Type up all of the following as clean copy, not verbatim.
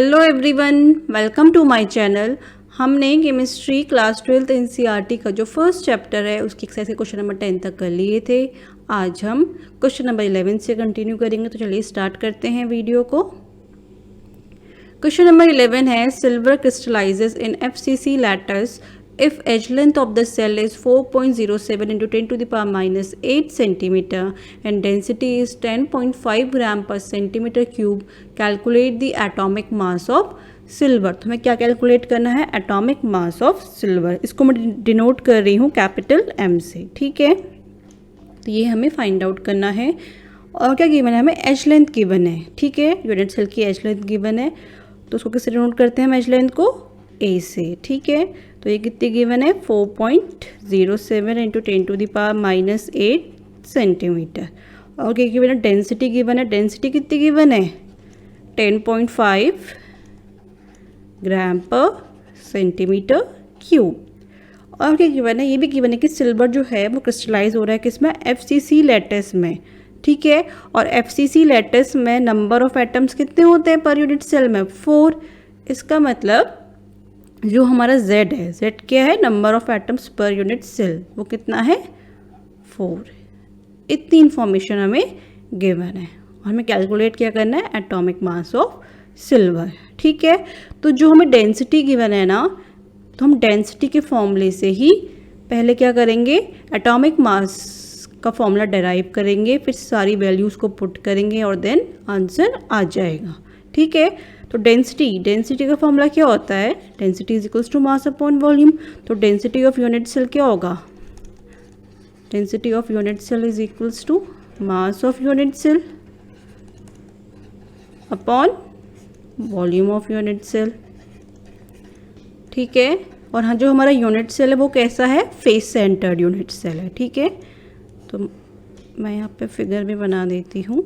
Hello everyone, welcome to my channel. हमने chemistry class 12th NCERT का जो first chapter है उसकी एक्सरसाइज के क्वेश्चन नंबर 10 तक कर लिए थे। आज हम क्वेश्चन नंबर 11 से कंटिन्यू करेंगे, तो चलिए स्टार्ट करते हैं वीडियो को। क्वेश्चन नंबर 11 है silver crystallises in FCC lattice if edge length of the cell is 4.07 into 10 to the power minus 8 centimeter and density is 10.5 gram per centimeter cube, calculate the atomic mass of silver। तो हमें क्या calculate करना है? Atomic mass of silver. इसको मैं denote कर रही हूँ कैपिटल M से, ठीक है। तो ये हमें फाइंड आउट करना है। और क्या गिवन है? हमें एज लेंथ गिवन है, ठीक है। यूनिट सेल की एज लेंथ गिवन है, तो उसको किससे डिनोट करते हैं हम? एज लेंथ को A से, ठीक है। तो ये कितनी गिवन है? 4.07 into 10 to the power minus 8 centimetre. और क्या गिवन है? डेंसिटी गिवन है। डेंसिटी कितनी गिवन है? 10.5 ग्राम पर सेंटीमीटर क्यूब। और क्या गिवन है? ये भी गिवन है कि सिल्वर जो है वो क्रिस्टलाइज हो रहा है किसमें? FCC लैटिस में, ठीक है। और FCC लैटिस में नंबर ऑफ एटम्स कितने होते हैं पर यूनिट सेल में? 4। इसका मतलब जो हमारा Z है, Z क्या है? Number of atoms per unit cell, वो कितना है? 4। इतनी इंफॉर्मेशन हमें गिवन है और हमें कैलकुलेट क्या करना है? एटॉमिक मास ऑफ सिल्वर, ठीक है। तो जो हमें डेंसिटी गिवन है ना, तो हम डेंसिटी के फॉर्मूले से ही पहले क्या करेंगे? एटॉमिक मास का फॉर्मूला डेराइव करेंगे, फिर सारी वैल्यूज़ को पुट करेंगे और देन आंसर आ जाएगा, ठीक है। तो डेंसिटी का फॉर्मूला क्या होता है? Density is equals to mass upon volume. तो डेंसिटी ऑफ यूनिट सेल क्या होगा? Density of unit cell is equals to mass of unit cell upon volume of unit cell, ठीक है। और हाँ, जो हमारा यूनिट सेल है वो कैसा है? फेस सेंटर्ड यूनिट सेल है, ठीक है। तो मैं यहाँ पे फिगर भी बना देती हूँ।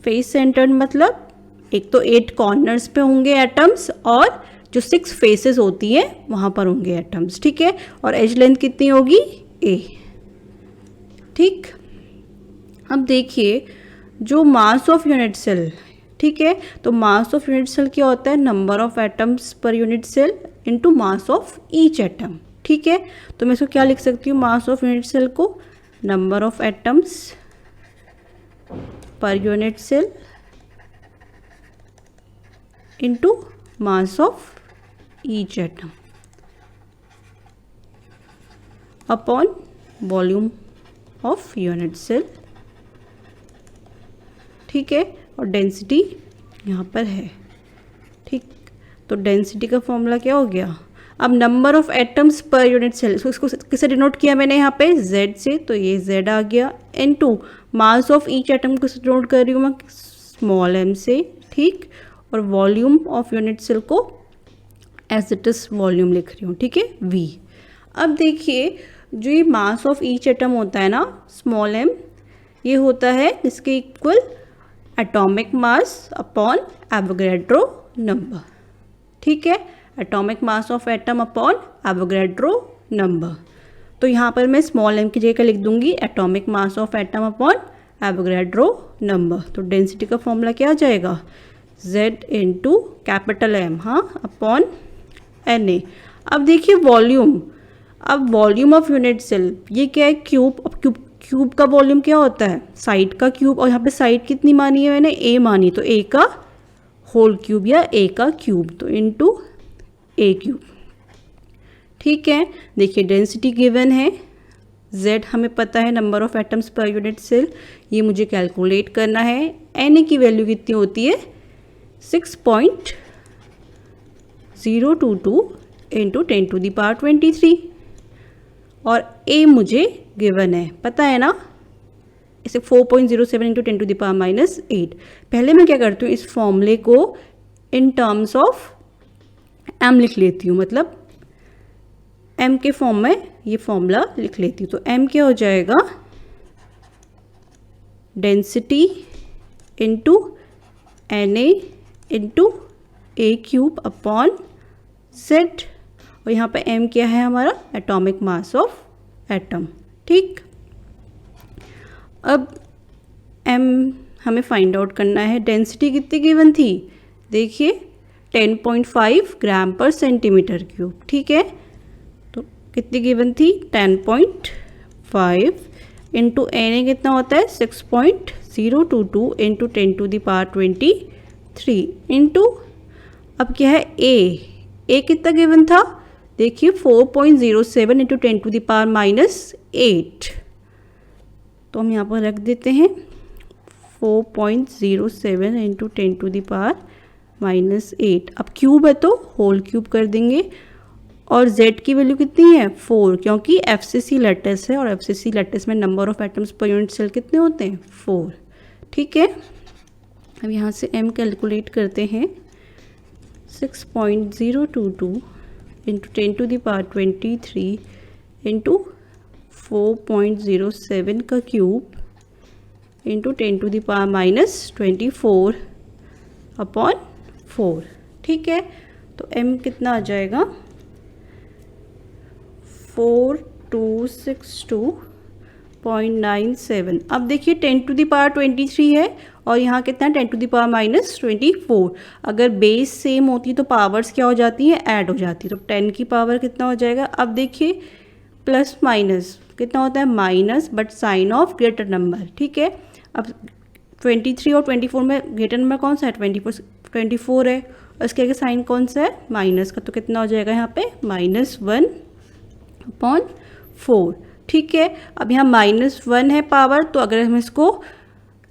फेस सेंटर्ड मतलब एक तो 8 कॉर्नर्स पे होंगे एटम्स और जो 6 फेसेस होती हैं वहाँ पर होंगे एटम्स, ठीक है। और एज लेंथ कितनी होगी? A, ठीक। अब देखिए जो मास ऑफ यूनिट सेल, ठीक है। तो मास ऑफ यूनिट सेल क्या होता है? Number of atoms per unit cell into mass of each atom, ठीक है। तो मैं इसको क्या लिख सकती हूँ? मास ऑफ यूनिट सेल को number of atoms per unit cell into mass of each atom upon volume of unit cell, ठीक है। और डेंसिटी यहाँ पर है, ठीक। तो डेंसिटी का फॉर्मूला क्या हो गया? अब number of atoms per unit cell, इसको किससे डिनोट किया मैंने यहाँ पे? Z से। तो ये Z आ गया into mass of each atom को डिनोट कर रही हूँ मैं स्मॉल m से, ठीक। और वॉल्यूम ऑफ यूनिट सेल को एज इट इज वॉल्यूम लिख रही हूँ, ठीक है, V। अब देखिए जो ये मास ऑफ ईच एटम होता है ना, स्मॉल m, ये होता है इसके equal atomic mass upon Avogadro number, ठीक है। Atomic mass of atom upon Avogadro number. तो यहाँ पर मैं स्मॉल m की जगह लिख दूंगी atomic mass of atom upon Avogadro number. तो डेंसिटी का फॉर्मूला क्या आ जाएगा? Z इंटू कैपिटल M, हाँ, अपॉन Na। अब देखिए वॉल्यूम, अब वॉल्यूम ऑफ यूनिट सेल ये क्या है? क्यूब। अब क्यूब का वॉल्यूम क्या होता है? साइड का क्यूब। और यहाँ पे साइड कितनी मानी है मैंने? A मानी, तो A का होल क्यूब या A का क्यूब, तो इंटू A क्यूब, ठीक है। देखिए डेंसिटी गिवन है, Z हमें पता है number of atoms per unit cell, ये मुझे कैलकुलेट करना है। Na की वैल्यू कितनी होती है? 6.022 इंटू 10 टू दी पावर 23। और A मुझे गिवन है, पता है ना, इसे 4.07 into 10 to the power minus 8। पहले मैं क्या करती हूँ? इस फॉर्मूले को इन टर्म्स ऑफ M लिख लेती हूँ, मतलब M के फॉर्म में ये फॉर्मूला लिख लेती हूँ। तो M क्या हो जाएगा? Density into Na into A cube upon Z। और यहाँ पे M क्या है हमारा? एटॉमिक मास ऑफ एटम, ठीक। अब M हमें फाइंड आउट करना है। डेंसिटी कितनी गिवन थी? देखिए 10.5 ग्राम पर सेंटीमीटर क्यूब। ठीक है, तो कितनी गिवन थी 10.5 इंटू एन कितना होता है 6.022 इंटू 10⁻23 इंटू अब क्या है ए कितना गिवन था देखिए 4.07 इंटू 10⁻⁻8। तो हम यहाँ पर रख देते हैं 4.07 इंटू 10⁻⁻8। अब क्यूब है तो होल क्यूब कर देंगे और z की वैल्यू कितनी है 4, क्योंकि FCC लैटिस है और FCC लैटिस में number of atoms per unit cell कितने होते हैं 4। ठीक है, अब यहाँ से m कैलकुलेट करते हैं 6.022 इंटू 10⁻23 इंटू 4.07 का क्यूब इंटू 10⁻⁻24 अपॉन 4। ठीक है, तो m कितना आ जाएगा 4262.97। अब देखिए 10⁻23 है और यहाँ कितना 10⁻⁻24। अगर बेस सेम होती तो पावर्स क्या हो जाती है ऐड हो जाती, तो 10 की पावर कितना हो जाएगा। अब देखिए प्लस माइनस कितना होता है minus, but sign of greater number. ठीक है, अब 23 और 24 में ग्रेटर नंबर कौन सा है 24 है, और इसके आगे साइन कौन सा है माइनस का, तो कितना हो जाएगा यहाँ पे -1/4। ठीक है, अब यहाँ -1 है पावर, तो अगर हम इसको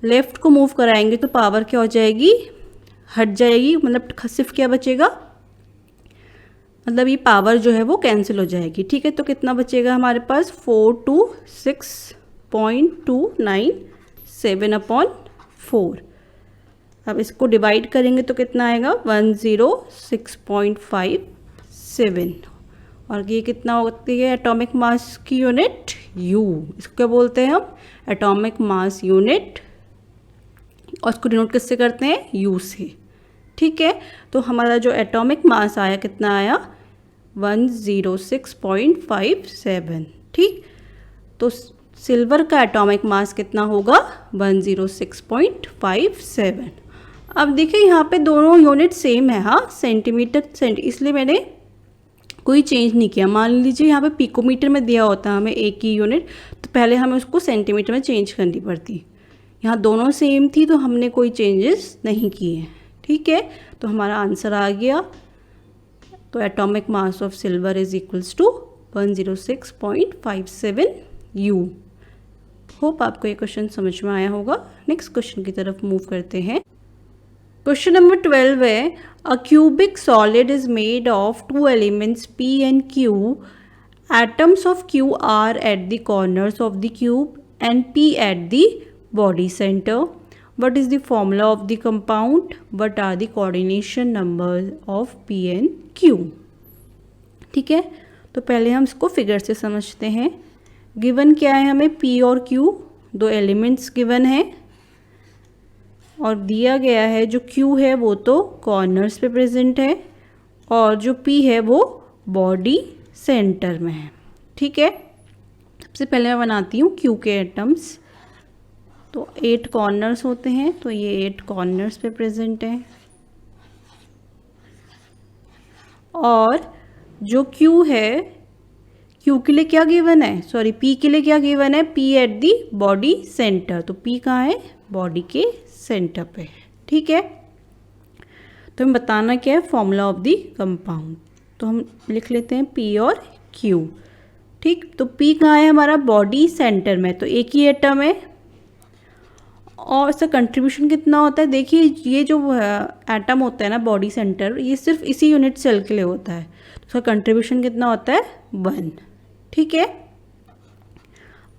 लेफ्ट को मूव कराएंगे तो पावर क्या हो जाएगी हट जाएगी, मतलब सिर्फ क्या बचेगा, मतलब ये पावर जो है वो कैंसिल हो जाएगी। ठीक है, तो कितना बचेगा हमारे पास 426.297/4। अब इसको डिवाइड करेंगे तो कितना आएगा 106.57। और ये कितना होती है एटॉमिक मास की यूनिट U, इसको क्या बोलते हैं हम एटॉमिक मास यूनिट, और इसको डिनोट किससे करते हैं U से। ठीक है, तो हमारा जो एटॉमिक मास आया कितना आया 106.57। ठीक, तो सिल्वर का एटॉमिक मास कितना होगा 106.57। अब देखिए यहाँ पे दोनों यूनिट सेम है, हाँ सेंटीमीटर इसलिए मैंने कोई चेंज नहीं किया। मान लीजिए यहाँ पे पिकोमीटर में दिया होता है हमें एक ही यूनिट, तो पहले हमें उसको सेंटीमीटर में चेंज करनी पड़ती। यहाँ दोनों सेम थी तो हमने कोई चेंजेस नहीं किए। ठीक है, तो हमारा आंसर आ गया। तो atomic mass of silver is equals to 106.57 U। Hope आपको ये क्वेश्चन समझ में आया होगा। नेक्स्ट क्वेश्चन की तरफ मूव करते हैं। क्वेश्चन नंबर 12 है a cubic solid is made of 2 elements P and Q. Atoms of Q are at the corners of the cube and P at the body center. What is the formula of the compound? What are the coordination numbers of P and Q? ठीक है, तो पहले हम इसको figure से समझते हैं। Given क्या है हमें P और Q, दो एलिमेंट्स गिवन है और दिया गया है जो Q है वो तो कॉर्नर्स पे प्रेजेंट है और जो P है वो बॉडी सेंटर में है। ठीक है, सबसे पहले मैं बनाती हूँ Q के एटम्स। तो 8 कॉर्नर्स होते हैं, तो ये 8 कॉर्नर्स पे प्रेजेंट है और जो Q है Q के लिए क्या गिवन है, सॉरी P के लिए क्या गिवन है, P at the body centre. तो P कहाँ है बॉडी के सेंटर पे। ठीक है, तो हमें बताना क्या है फॉर्मूला ऑफ दी कंपाउंड। तो हम लिख लेते हैं P और Q। ठीक, तो P कहाँ है हमारा बॉडी सेंटर में, तो एक ही एटम है और इसका कंट्रीब्यूशन कितना होता है। देखिए ये जो एटम होता है ना बॉडी सेंटर, ये सिर्फ इसी यूनिट सेल के लिए होता है, तो उसका कंट्रीब्यूशन कितना होता है 1। ठीक है,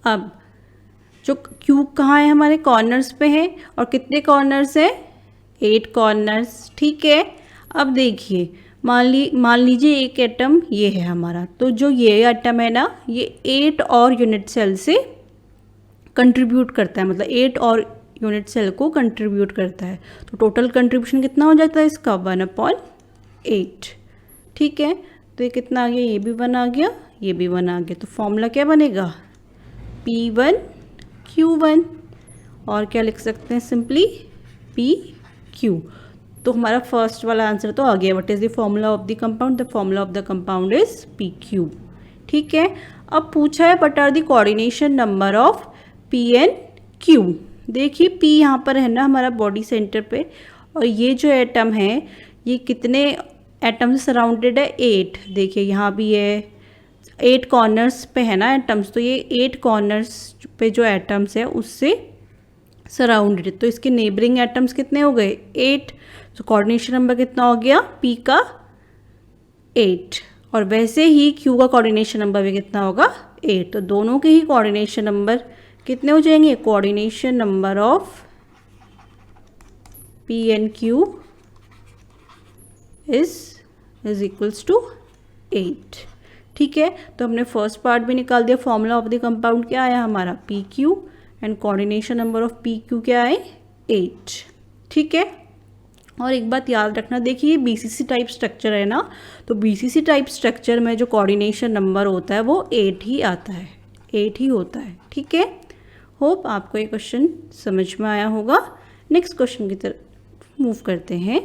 अब जो क्यूब कहाँ है हमारे कॉर्नर्स पे है और कितने कॉर्नर्स हैं 8 कॉर्नर्स। ठीक है, अब देखिए मान लीजिए एक एटम ये है हमारा, तो जो ये एटम है ना ये 8 और यूनिट सेल से कंट्रीब्यूट करता है, मतलब 8 और यूनिट सेल को कंट्रीब्यूट करता है। तो टोटल कंट्रीब्यूशन कितना हो जाता है इसका 1/8। ठीक है, तो ये कितना आ गया, ये भी 1 आ गया, ये भी 1 आ गया। तो फॉर्मूला क्या बनेगा P1 Q1 और क्या लिख सकते हैं सिंपली PQ। तो हमारा फर्स्ट वाला आंसर तो आ गया। What is the formula of the compound? The formula of the compound is P Q. ठीक है, अब पूछा है what are the coordination number of P and Q. देखिए पी यहाँ पर है ना हमारा बॉडी सेंटर पे, और ये जो एटम है ये कितने एटम से सराउंडेड है? 8। देखिए यहाँ भी है 8 कॉर्नर्स पे है ना एटम्स, तो ये 8 कॉर्नर्स पे जो एटम्स है उससे सराउंडेड। तो इसके नेबरिंग एटम्स कितने हो गए? 8। तो कोऑर्डिनेशन नंबर कितना हो गया? पी का 8। और वैसे ही क्यू का कोऑर्डिनेशन नंबर भी कितना होगा? 8। तो दोनों के ही कोऑर्डिनेशन नंबर कितने हो जाएंगे? Coordination number of P and Q is equals to 8। ठीक है, तो हमने फर्स्ट पार्ट भी निकाल दिया। फॉर्मूला ऑफ द कंपाउंड क्या आया हमारा? P Q, and coordination number of P Q क्या है? 8। ठीक है, और एक बात याद रखना, देखिए बीसीसी टाइप स्ट्रक्चर है ना, तो बीसीसी टाइप स्ट्रक्चर में जो कोऑर्डिनेशन नंबर होता है वो 8 ही आता है, 8 ही होता है। ठीक है, होप आपको ये क्वेश्चन समझ में आया होगा। नेक्स्ट क्वेश्चन की तरफ मूव करते हैं।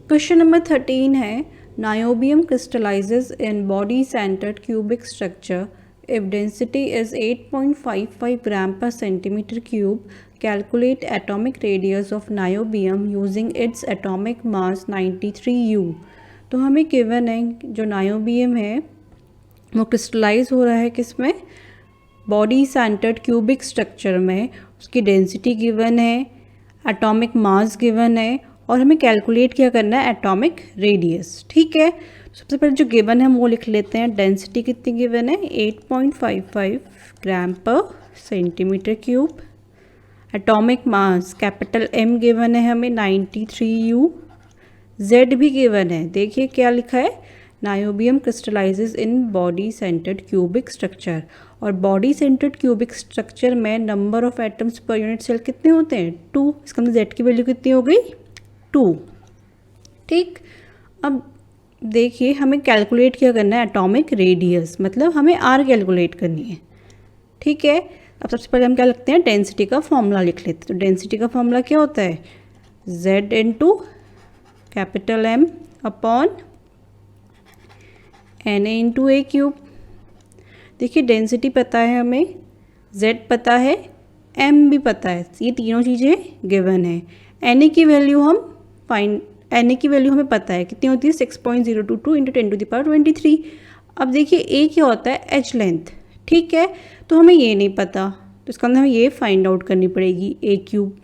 क्वेश्चन नंबर 13 है, niobium crystallises in body centred cubic structure if density is 8.55 gram per centimeter cube. Calculate atomic radius of niobium using its atomic mass 93U। तो हमें गिवन है जो नायोबियम है वो क्रिस्टलाइज हो रहा है किसमें? बॉडी सेंटर्ड क्यूबिक स्ट्रक्चर में। उसकी डेंसिटी गिवन है, एटॉमिक मास गिवन है, और हमें कैलकुलेट क्या करना है? Atomic radius. ठीक है, सबसे पहले जो गिवन है हम वो लिख लेते हैं। डेंसिटी कितनी गिवन है? 8.55 ग्राम पर centimetre cube. Atomic mass capital M given है हमें 93U। जेड भी गिवन है, देखिए क्या लिखा है? Niobium crystallises in body centred cubic structure. और बॉडी सेंटर्ड क्यूबिक स्ट्रक्चर में number of atoms per unit cell कितने होते हैं? 2। इसका मतलब जेड की वैल्यू कितनी हो गई? 2। ठीक, अब देखिए हमें कैलकुलेट क्या करना है? एटॉमिक रेडियस, मतलब हमें आर कैलकुलेट करनी है। ठीक है, अब सबसे पहले हम क्या लिखते हैं? डेंसिटी का फॉर्मूला लिख लेते हैं। तो डेंसिटी का फॉर्मूला क्या होता है? Z into capital M upon Na into A cube. देखिए डेंसिटी पता है हमें, Z पता है, M भी पता है, ये तीनों चीज़ें गिवन है। Na की वैल्यू Na की वैल्यू हमें पता है कितनी होती है? 6.022 इंटू 10⁻23। अब देखिए ए क्या होता है? H length. ठीक है, तो हमें ये नहीं पता, तो इसका मतलब हमें ये फाइंड आउट करनी पड़ेगी, ए क्यूब।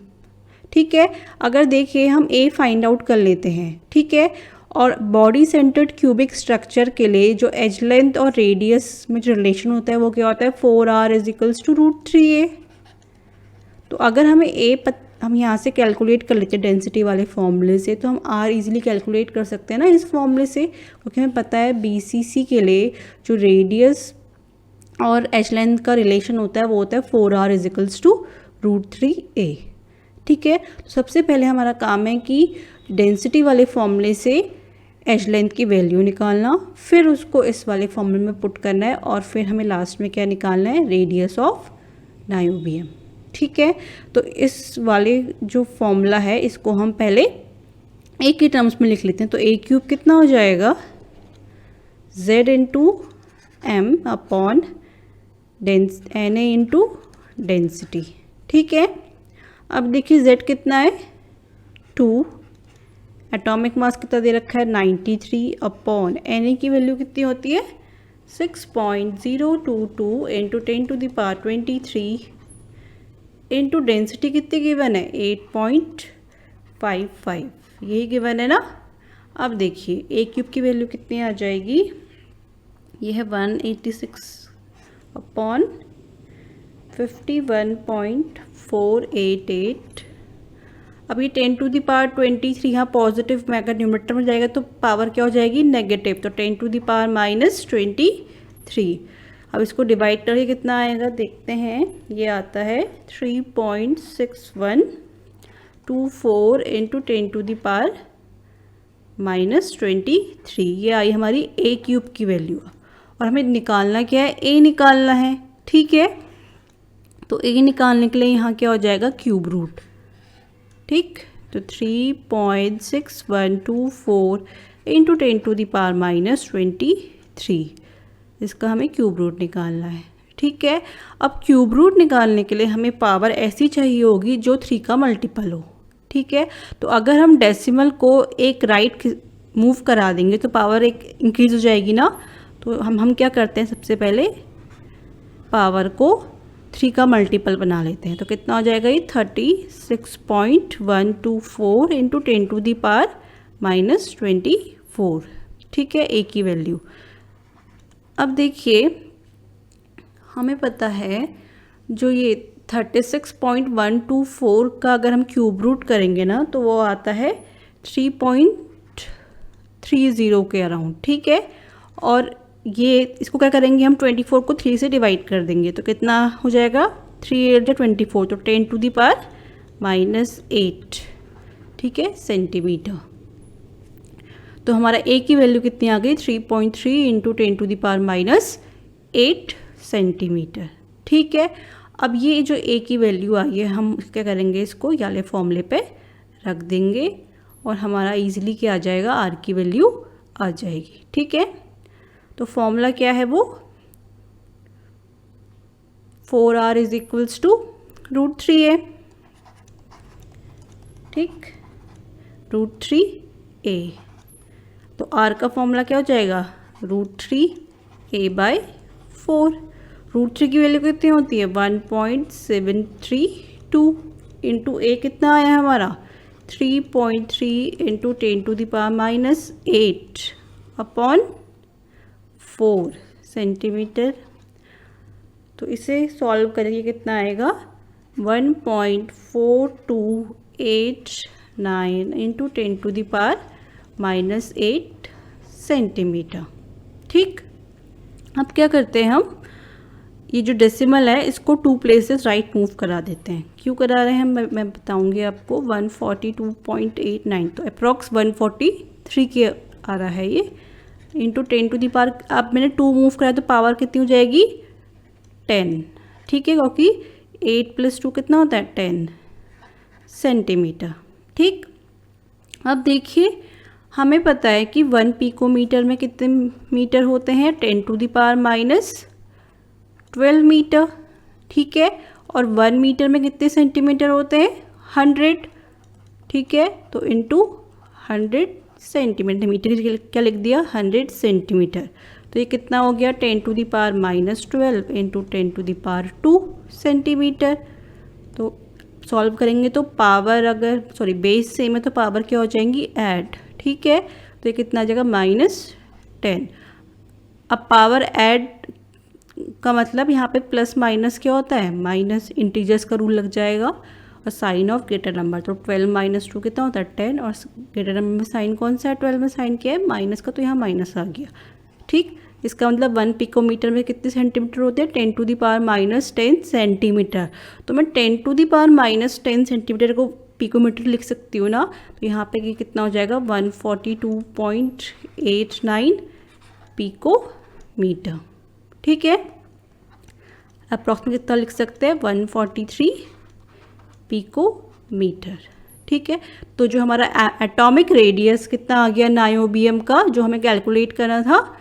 ठीक है, अगर देखिए हम ए फाइंड आउट कर लेते हैं, ठीक है, और बॉडी सेंटर्ड क्यूबिक स्ट्रक्चर के लिए जो एज लेंथ और रेडियस में जो रिलेशन होता है वो क्या होता है? 4r is equals to √3a। तो अगर हमें हम यहाँ से कैलकुलेट कर लेते हैं डेंसिटी वाले फॉर्मूले से, तो हम r इजीली कैलकुलेट कर सकते हैं ना इस फॉर्मूले से, क्योंकि हमें पता है बीसीसी के लिए जो रेडियस और एच लेंथ का रिलेशन होता है वो होता है 4r is equals to √3a। ठीक है, तो सबसे पहले हमारा काम है कि डेंसिटी वाले फॉर्मूले से एच लेंथ की वैल्यू निकालना, फिर उसको इस वाले फॉर्मूले में पुट करना है, और फिर हमें लास्ट में क्या निकालना है? Radius of niobium. ठीक है, तो इस वाले जो फॉर्मूला है इसको हम पहले ए के टर्म्स में लिख लेते हैं। तो ए क्यूब कितना हो जाएगा? Z into M upon Na into density. ठीक है, अब देखिए Z कितना है? 2। एटॉमिक मास कितना दे रखा है? 93 अपॉन Na की वैल्यू कितनी होती है? 6.022 इंटू 10⁻23 इंटू डेंसिटी कितनी गिवन है? 8.55, यही गिवन है ना। अब देखिए ए क्यूब की वैल्यू कितनी आ जाएगी? ये है 186 अपॉन 51.488। अब ये 10⁻23 यहाँ पॉजिटिव में अगर न्यूमरेटर में जाएगा तो पावर क्या हो जाएगी? नेगेटिव, तो 10⁻−23। अब इसको डिवाइड करके कितना आएगा देखते हैं। ये आता है 3.6124 इंटू 10⁻−23। ये आई हमारी ए क्यूब की वैल्यू, और हमें निकालना क्या है? ए निकालना है। ठीक है, तो ए निकालने के लिए यहाँ क्या हो जाएगा? Cube root. ठीक, तो 3.6124 इंटू 10⁻⁻23, इसका हमें क्यूब रूट निकालना है। ठीक है, अब क्यूब रूट निकालने के लिए हमें पावर ऐसी चाहिए होगी जो 3 का मल्टीपल हो। ठीक है, तो अगर हम डेसिमल को एक राइट मूव करा देंगे तो पावर एक इंक्रीज हो जाएगी ना। तो हम क्या करते हैं, सबसे पहले पावर को 3 का मल्टीपल बना लेते हैं। तो कितना हो जाएगा ये 36.124 इंटू 10⁻⁻24। ठीक है, ए की वैल्यू। अब देखिए हमें पता है जो ये 36.124 का अगर हम क्यूब रूट करेंगे ना तो वो आता है 3.30 के अराउंड। ठीक है, और ये इसको क्या करेंगे हम 24 को 3 से डिवाइड कर देंगे तो कितना हो जाएगा 3 8 24, तो 10⁻⁻8। ठीक है, सेंटीमीटर। तो हमारा ए की वैल्यू कितनी आ गई 3.3 इंटू 10⁻⁻8 सेंटीमीटर। ठीक है, अब ये जो ए की वैल्यू आई है हम क्या करेंगे, इसको ये वाले फॉर्मूले पे रख देंगे और हमारा इजीली क्या आ जाएगा, आर की वैल्यू आ जाएगी। ठीक है, तो फॉर्मूला क्या है वो 4r is equals to √3a। ठीक, √3a। तो r का फॉर्मूला क्या हो जाएगा √3a/4। √3 की वैल्यू कितनी होती है 1.732 इंटू ए कितना आया हमारा 3.3 इंटू 10⁻⁻8/4 सेंटीमीटर। तो इसे सॉल्व करेंगे कितना आएगा 1.4289 इंटू 10⁻⁻8 सेंटीमीटर। ठीक, अब क्या करते हैं हम, ये जो डेसिमल है इसको 2 प्लेसेस राइट मूव करा देते हैं। क्यों करा रहे हैं मैं बताऊंगी आपको। 142.89 तो अप्रॉक्स 143 के आ रहा है ये, इंटू 10⁻, अब मैंने 2 मूव कराया तो पावर कितनी हो जाएगी 10। ठीक है, क्योंकि 8 + 2 कितना होता है 10 सेंटीमीटर। ठीक, अब देखिए हमें पता है कि 1 पिकोमीटर में कितने मीटर होते हैं 10⁻⁻12 मीटर। ठीक है, और 1 मीटर में कितने सेंटीमीटर होते हैं 100। ठीक है, तो इंटू 100 सेंटीमीटर, मीटर क्या लिख दिया 100 सेंटीमीटर। तो ये कितना हो गया 10⁻⁻12 इंटू 10⁻2 सेंटीमीटर। तो सॉल्व करेंगे तो पावर अगर बेस सेम है तो पावर क्या हो जाएंगी ऐड। ठीक है, तो ये कितना आ जाएगा -10। अब पावर ऐड का मतलब यहाँ पे प्लस माइनस क्या होता है माइनस, इंटीजर्स का रूल लग जाएगा और साइन ऑफ ग्रेटर नंबर। तो 12 - 2 कितना होता है 10, और ग्रेटर नंबर में साइन कौन सा है 12 में साइन क्या है माइनस का, तो यहाँ माइनस आ गया। ठीक, इसका मतलब 1 पिकोमीटर में कितने सेंटीमीटर होते हैं 10⁻⁻10 सेंटीमीटर। तो मैं 10⁻⁻10 सेंटीमीटर को पिकोमीटर लिख सकती हूँ ना। तो यहाँ पे कितना हो जाएगा 142.89 पिकोमीटर। ठीक है, अप्रॉक्सीमेट कितना लिख सकते हैं 143 पिकोमीटर। ठीक है, तो जो हमारा एटॉमिक रेडियस कितना आ गया नायोबियम का, जो हमें कैलकुलेट करना था,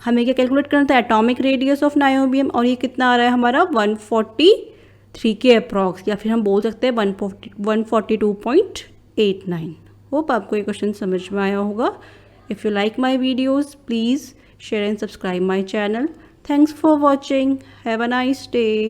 हमें क्या कैलकुलेट करना था एटॉमिक रेडियस ऑफ नायोबियम, और ये कितना आ रहा है हमारा 143 के अप्रॉक्स, या फिर हम बोल सकते हैं 142.89। होप आपको ये क्वेश्चन समझ में आया होगा। If you like my videos please share and subscribe my channel. Thanks for watching. Have a nice day.